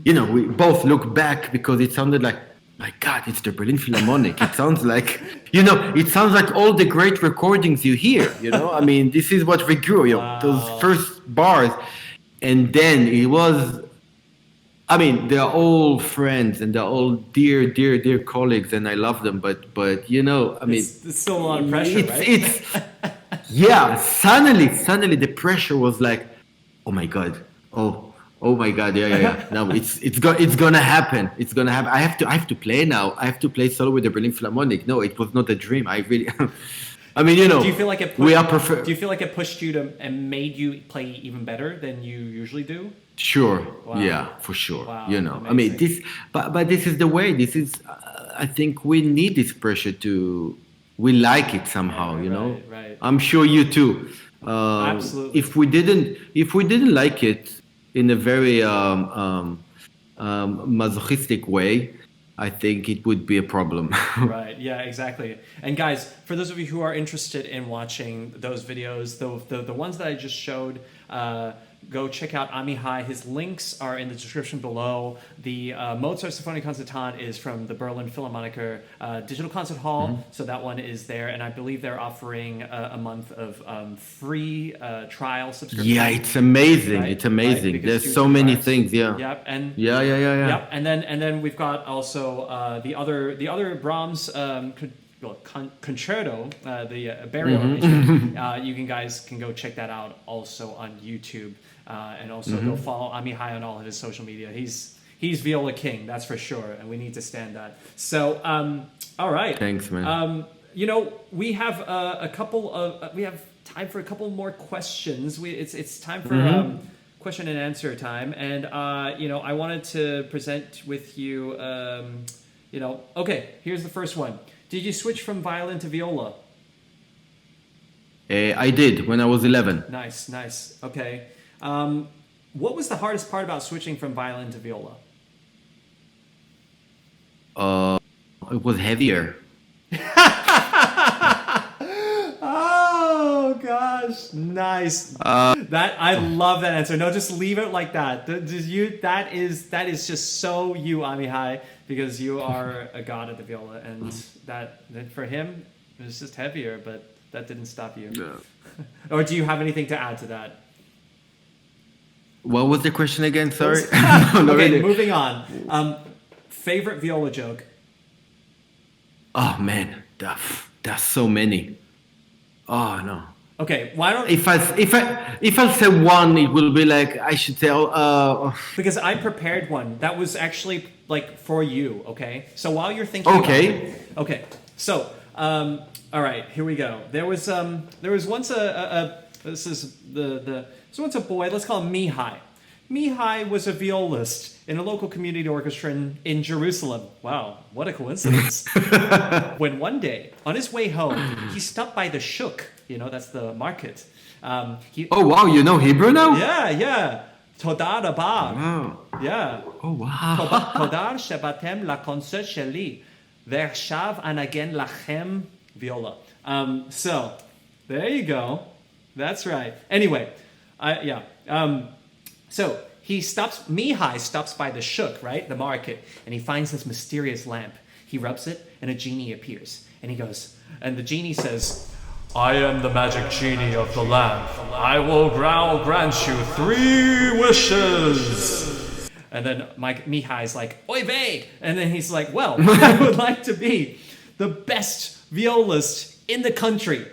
we both looked back because it sounded like, my God, it's the Berlin Philharmonic. It sounds like, it sounds like all the great recordings you hear, this is what we grew, those first bars. And then it was, they're all friends and they're all dear, dear, dear colleagues, and I love them. But it's still a lot of pressure, right? Yeah, suddenly the pressure was like, oh my God, oh my God, yeah. No, it's gonna happen. It's gonna happen. I have to play now. I have to play solo with the Berlin Philharmonic. No, it was not a dream. I really, Do you feel like it? We are prefer. Do you feel like it pushed you to and made you play even better than you usually do? Sure. Wow. Yeah, for sure. Wow, This, but this is the way. This is. I think we need this pressure to. We like it somehow, Right. I'm sure you too. Absolutely. If we didn't like it in a very masochistic way, I think it would be a problem. Right. Yeah, exactly. And guys, for those of you who are interested in watching those videos, the ones that I just showed, go check out Amihai. His links are in the description below. The Mozart Sinfonia Concertante is from the Berlin Philharmonic Digital Concert Hall, so that one is there. And I believe they're offering a month of free trial subscription. Yeah, it's amazing. Right? It's amazing. Right? There's so many things. Yeah. Yep. And yeah. Yep. And then we've got also the other Brahms concerto, the burial arrangement. You guys can go check that out also on YouTube, and also go follow Amihai on all of his social media. He's Viola King, that's for sure, and we need to stand that. So, all right. Thanks, man. We have we have time for a couple more questions. It's time for question and answer time, and I wanted to present with you. Okay, here's the first one. Did you switch from violin to viola? I did when I was 11. Nice. Okay. What was the hardest part about switching from violin to viola? It was heavier. Oh gosh, nice. That I love that answer. No, just leave it like that. That is just so you, Amihai, because you are a god at the viola, and that for him it was just heavier, but that didn't stop you. No. Or do you have anything to add to that? What was the question again? Sorry. Okay, moving on. Favorite viola joke? Oh man, there's so many. Oh no. Okay, why don't if I say one, it will be like I should say. Because I prepared one that was actually like for you. Okay, so while you're thinking. Okay. So all right, here we go. There was once once a boy. Let's call him Mihai. Mihai was a violist in a local community orchestra in Jerusalem. Wow, what a coincidence. When one day, on his way home, he stopped by the shuk. That's the market. Oh, wow, you know Hebrew now? Yeah. Toda rabah. Wow. Yeah. Oh, wow. Toda shebatem lakonsert sheli. Vershav anagen lachem viola. So, there you go. That's right. Anyway, so Mihai stops by the shuk, right? The market, and he finds this mysterious lamp. He rubs it, and a genie appears. And he goes, and the genie says, I am the magic genie of the lamp. I will grant you 3 wishes. And then Mihai's like, Oy vey! And then he's like, well, I would like to be the best violist in the country.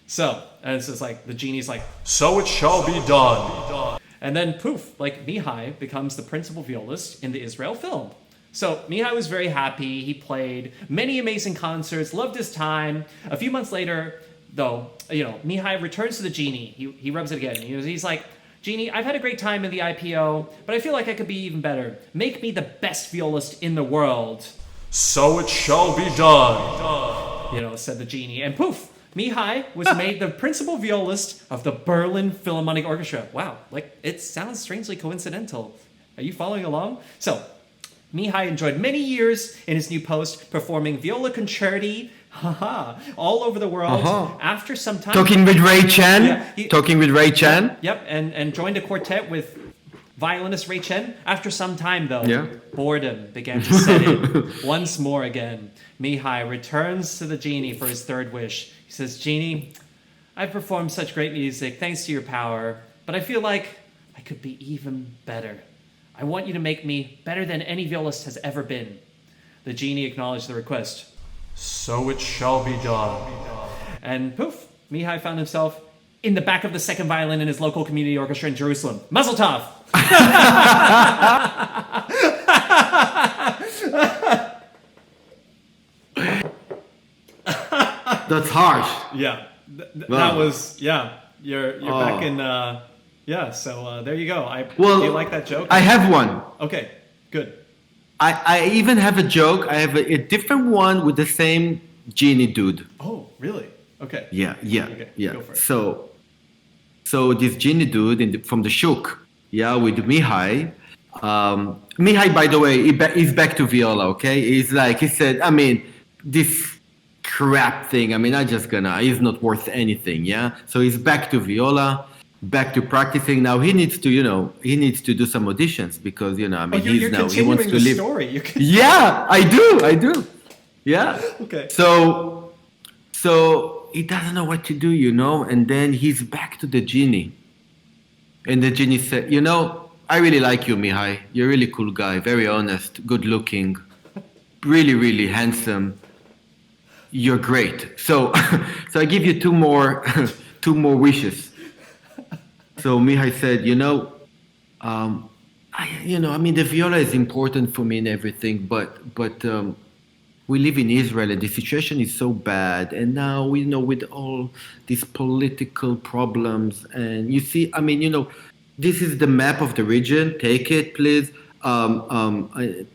So, and it's just like, the genie's like, so it shall be done. And then poof, like Mihai becomes the principal violist in the Israel film. So Mihai was very happy. He played many amazing concerts, loved his time. A few months later, though, Mihai returns to the genie. He rubs it again. He's like, Genie, I've had a great time in the IPO, but I feel like I could be even better. Make me the best violist in the world. So it shall be done, said the genie. And poof, Mihai was made the principal violist of the Berlin Philharmonic Orchestra. Wow, it sounds strangely coincidental. Are you following along? So, Mihai enjoyed many years in his new post, performing viola concerti, all over the world. After some time, talking with Ray Chen. Yep, and joined a quartet with violinist Ray Chen. After some time, though, boredom began to set in once more again. Mihai returns to the genie for his 3rd wish. He says, Genie, I've performed such great music thanks to your power, but I feel like I could be even better. I want you to make me better than any violist has ever been. The genie acknowledged the request. So it shall be done. And poof, Mihai found himself in the back of the 2nd violin in his local community orchestra in Jerusalem. Mazel tov! That's harsh. Yeah. That was, You're back in, so there you go. Do you like that joke? I have one. Okay, good. I even have a joke. I have a different one with the same genie dude. Oh, really? Okay. Yeah. Okay, go for it. So this genie dude from the shuk, with Mihai. Mihai, by the way, he's back to viola, okay? He said, this crap thing, he's not worth anything, So he's back to viola, back to practicing. Now he needs to do some auditions because, he wants to live. Story. Yeah, I do. Yeah. Okay. So he doesn't know what to do, and then he's back to the genie. And the genie said, I really like you, Mihai. You're a really cool guy, very honest, good looking, really, really handsome. you're great. So, so I give you two more, two more wishes. So Mihai said, I mean, the viola is important for me and everything, but we live in Israel and the situation is so bad. And now, with all these political problems, and you see, I mean, this is the map of the region. Take it, please.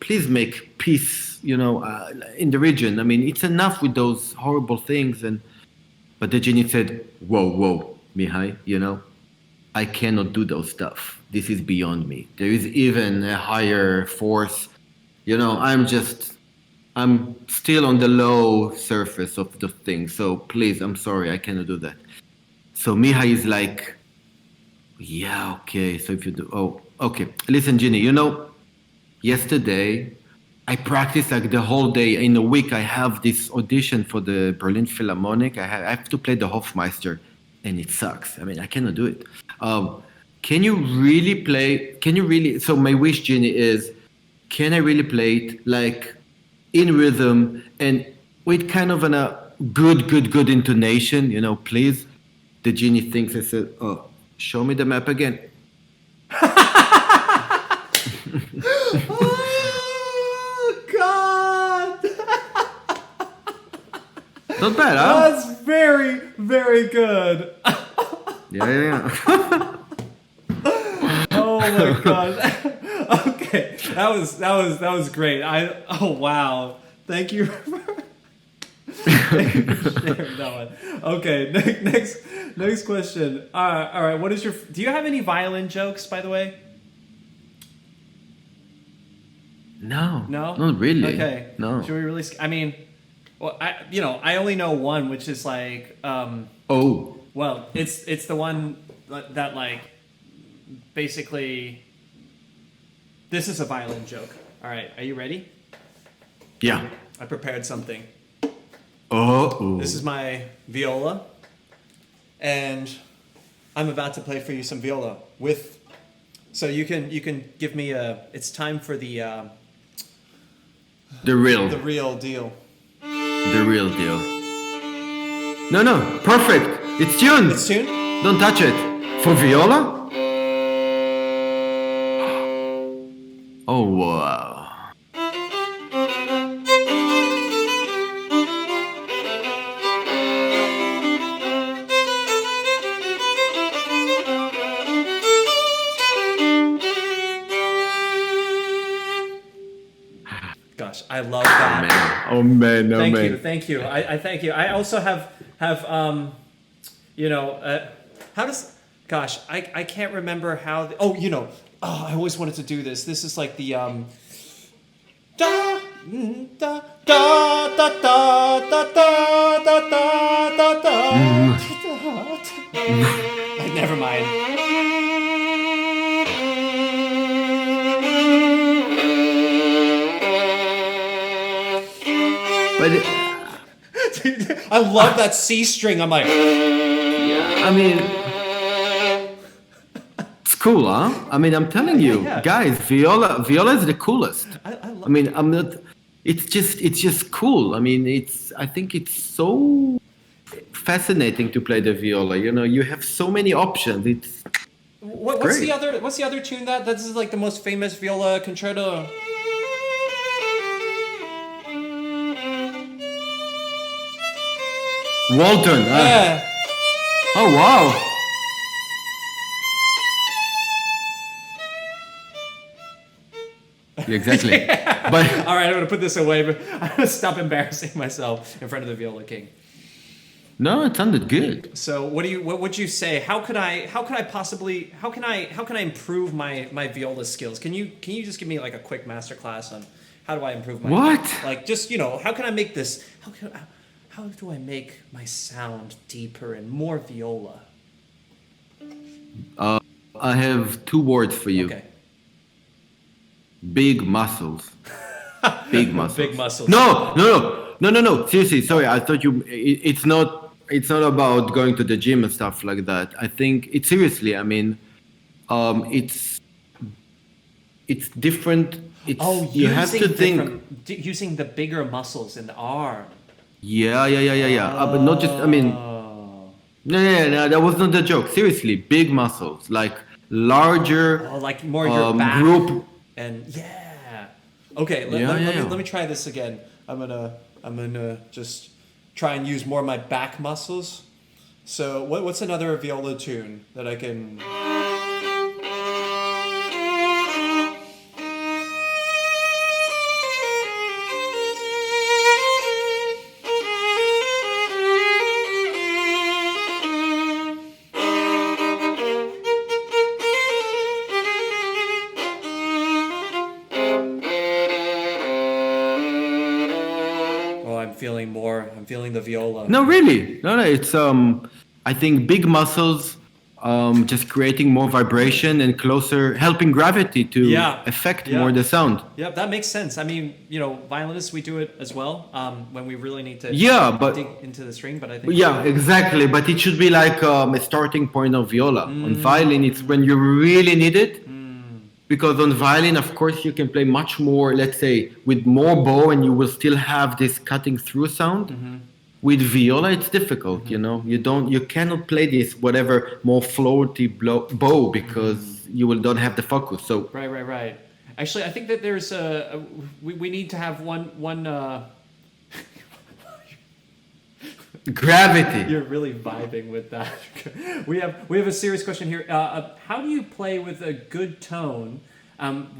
Please make peace, in the region. I mean, it's enough with those horrible things. But the genie said, whoa, Mihai, I cannot do those stuff. This is beyond me. There is even a higher force. I'm still on the low surface of the thing. So please, I'm sorry, I cannot do that. So Mihai is like, yeah, okay. So if you do, oh, okay. Listen, Ginny, yesterday I practiced like the whole day. In a week, I have this audition for the Berlin Philharmonic. I have to play the Hofmeister, and it sucks. I mean, I cannot do it. Can you really play? So my wish, Ginny, is, can I really play it like in rhythm and with kind of a good intonation? Please. The genie thinks. I said, oh, show me the map again. Oh God! Not bad, huh? That's very, very good. Yeah. Oh my God. Okay, that was great. Wow. Thank you for sharing that one. Okay, next question. All right. Do you have any violin jokes, by the way? No, No, not really. Okay, no. Should we really? I mean, well, I only know one, which is like, Oh. Well, it's the one that like, basically. This is a violin joke. All right, are you ready? Yeah. I prepared something. Oh. This is my viola, and I'm about to play for you some viola with. So you can give me a. It's time for the real deal. The real deal. No, perfect. It's tuned. It's tuned? Don't touch it. For viola? Oh, wow. Gosh, I love that. Oh man. Thank you. I thank you. I also have how does, gosh, I can't remember how, I always wanted to do this. This is like the, da, da, da, da, da, da, da, da, da, da. Never mind. But I love that C string. I'm like, I mean, it's cool, huh? I mean, I'm telling you, guys, viola is the coolest. I mean, I'm not. It's just cool. I mean, I think it's so fascinating to play the viola. You have so many options. What's the other tune that this is like the most famous viola concerto? Walton. Yeah. Oh wow. Exactly. Yeah. But all right, I'm gonna put this away. But I'm gonna stop embarrassing myself in front of the viola king. No, it sounded good. So what would you say? How can I improve my viola skills? Can you just give me like a quick masterclass on how do I improve my like just how can I make this how do I make my sound deeper and more viola? I have 2 words for you. Okay. Big muscles. Big muscles. Big muscles. No. Seriously, sorry. I thought it's not about going to the gym and stuff like that. I think it's seriously. I mean, it's different. You have to think using the bigger muscles in the arm. Yeah. But not just, I mean, Oh. no, that was not the joke. Seriously, big muscles, like larger Oh, like more your back group. and yeah. Okay, let me try this again. I'm gonna just try and use more of my back muscles. So what's another viola tune that I can? Oh, I'm feeling the viola. No, really. No. It's I think big muscles, just creating more vibration and closer, helping gravity to Yeah, affect more yeah, the sound. yeah. That makes sense. I mean, violinists, we do it as well when we really need to Yeah, dig but into the string. But I think yeah, exactly. But it should be like a starting point of viola. On violin, it's when you really need it. Because on violin, of course, you can play much more, let's say, with more bow, and you will still have this cutting through sound. With viola, it's difficult. You cannot play this whatever more floaty bow because you will don't have the focus. So right. Actually, I think that there's we need to have one. gravity. You're really vibing with that. we have a serious question here. How do you play with a good tone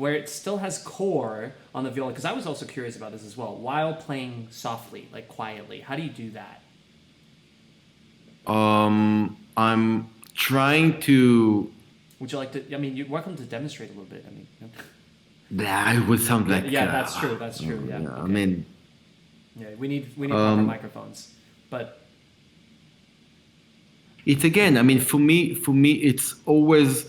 where it still has core on the viola? Because I was also curious about this as well. While playing softly, like quietly, how do you do that? I'm trying to. Would you like to? I mean, you're welcome to demonstrate a little bit. I mean, It would sound like. yeah, that's true. That's true. Yeah. I Okay. mean, Yeah, we need proper microphones, but. it's again. I mean, for me, it's always,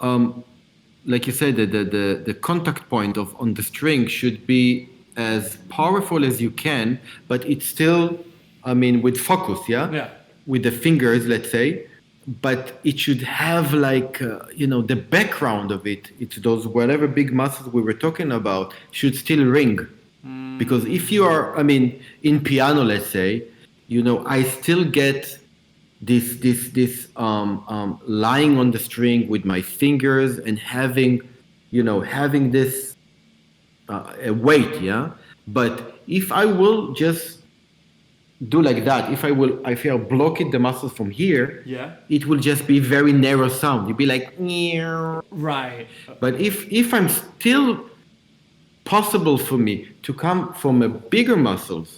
like you said, the contact point of on the string should be as powerful as you can, but it's still, I mean, with focus, Yeah. with the fingers, let's say, but it should have like, the background of it. It's those whatever big muscles we were talking about should still ring, because if you are, I mean, in piano, let's say, I still get this lying on the string with my fingers and having this a weight, but if I will just do like that, if I'll block it the muscles from here, Yeah. it will just be very narrow sound. You'll be like "Meow." Right. But if I'm still possible for me to come from a bigger muscles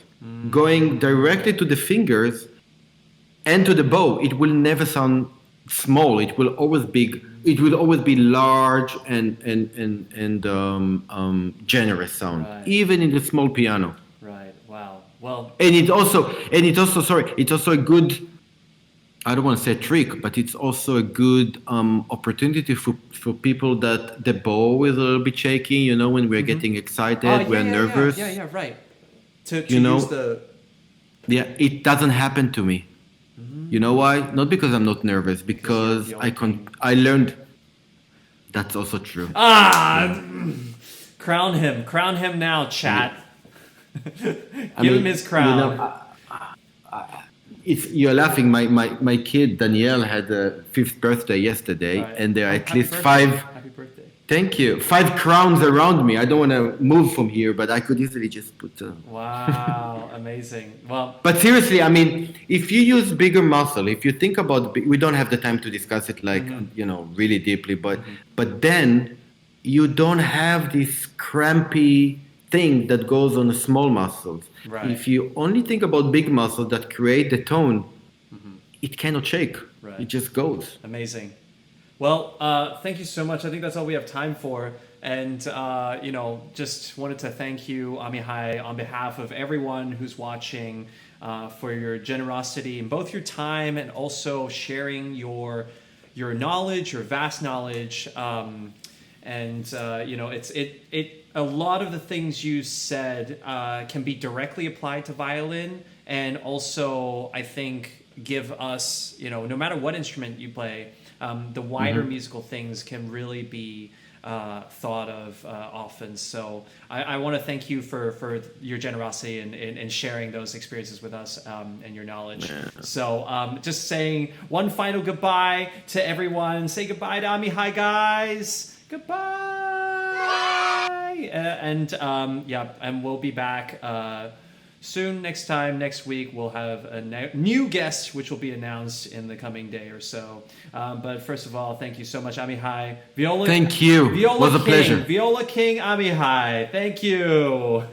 going directly to the fingers and to the bow, it will never sound small. It will always be large and generous sound, Right. even in the small piano. Right. Wow. Well. And it's also a good. I don't want to say trick, but it's also a good opportunity for people that the bow is a little bit shaky. When we're getting excited, we're nervous. Yeah. Right. To You use know, the. Yeah, it doesn't happen to me. You know why? Not because I'm not nervous, because I learned. That's also true. Crown him now, chat. I Give mean, him his crown. You're laughing. My kid Danielle had a 5th birthday yesterday, Right. and there are at Happy least birthday. 5. Happy birthday. Thank you. 5 crowns around me. I don't want to move from here, but I could easily just put. Wow, amazing. Well. But seriously, I mean, if you use bigger muscle, if you think about, we don't have the time to discuss it like really deeply, but then you don't have this crampy thing that goes on the small muscles. Right. If you only think about big muscles that create the tone, it cannot shake. Right. It just goes. Amazing. Well, thank you so much. I think that's all we have time for. And, just wanted to thank you, Amihai, on behalf of everyone who's watching, for your generosity in both your time and also sharing your knowledge, your vast knowledge. A lot of the things you said can be directly applied to violin, and also I think give us, no matter what instrument you play, the wider musical things can really be thought of often. So I want to thank you for your generosity in sharing those experiences with us and your knowledge. Yeah. So just saying one final goodbye to everyone. Say goodbye to Amihai, guys. Goodbye. And we'll be back soon. Next week, we'll have a new guest, which will be announced in the coming day or so. But first of all, thank you so much, Amihai. Viola. Thank you. It was a pleasure. Viola King Amihai. Thank you.